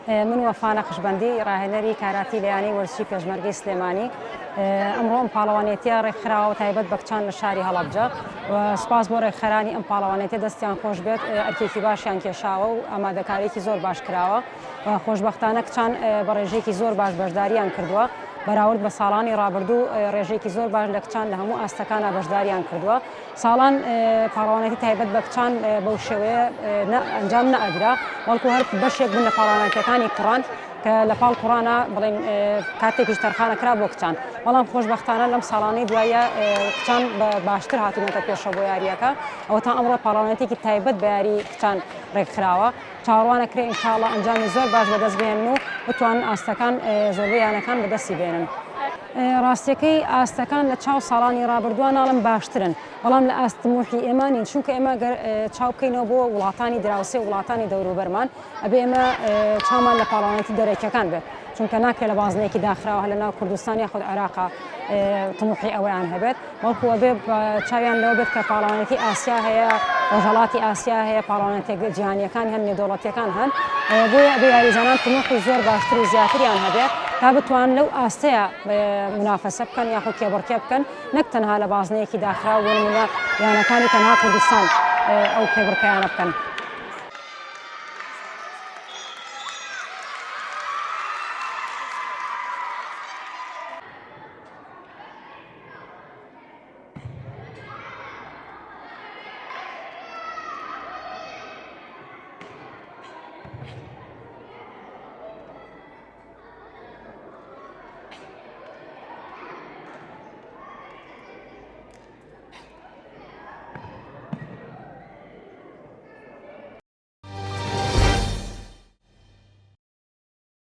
من وفا نەقشبەندی ڕاهێنەری کاراتی لەیانەی وەرزشی پێشمەرگەی سلێمانی ئەمڕۆ پاڵەوانێتیە ڕێکخراوە تایبەت بە کچان لە شاری هەڵەبجە و سپاس بۆ ڕێکخەرانی ئەم پاڵەوانێتە دەستیان خۆش بێت ئەرکێکی باشیان کێشاوە و ئامادەکاریی زۆر باش کراوە و خۆشبەختانە کچان بە ڕێژەیەکی زۆر باش بەشداریان کردووە بەراورد بە ساڵانی ڕابردوو ڕێژەیەکی زۆر باش لە کچان لە هەموو ئاستەکانە بەشداریان کردووە ساڵان پاڵەوانێتی تایبەت بە کچان بەو شێوەیە ئەنجام نەئەدرا بەڵکو هەر بەشێک بوون لە پاڵەوانێتەکانی کوڕان کە لە پاڵ قوڕانە بڵێن کاتێکیش تەرخانەکرا بۆ کچان بەڵام خۆشبەختانە لەم ساڵانەی دوایە کچان باشتر هاتوونەتە پێشە بۆ یاریەکە ئەوە تا ئەمڕۆ پاڵەوانێتێکی تایبەت بە یاری کچان ڕێکخراوە چاوەڕوانەکرێ ئینشاڵڵا ئەنجامی زۆر باش بەدەست بێنن و بتوانن ئاستەکان زۆربەی یانەکان بەدەستی بێنن. ڕاستیەکەی ئاستەکان لە چاو ساڵانی ڕابردووە ناڵم باشترن بەڵام لە ئاستموحی ئێمانین چونکە ئێمە چاو بکەینەوە بۆ وڵاتانی دراوسێ وڵاتانی دەوروبەرمان ئەبێ ئێمە چاومان لە پاڵەوانێتی دەرەکیەکان بێت چونکە ناکرێت لە بازنێکی داخراوە لە ناو کوردستان یاخود عێراقا تموحی ئەوەیان هەبێت بەڵکو ئەبێ چاویان لەوە بێت کە پاڵەوانێتی ئاسیا هەیە ڕۆژهەڵاتی ئاسیا هەیە پاڵەوانێتێک جیهانیەکان هەن نێودەوڵەتیەکان هەن بۆیە ئەبێ یاریزانان تموحی زۆر باشتر و زیاتریان هەبێت تا بتوان لەو ئاستەیە منافەسە بکەن یاخود کێبڕکێ بکەن نەک تەنها لە بازنەیەکی داخراو بۆ نمونە یانەکانی تەنها کوردستان ئەو کێبڕکەیانە بکەن.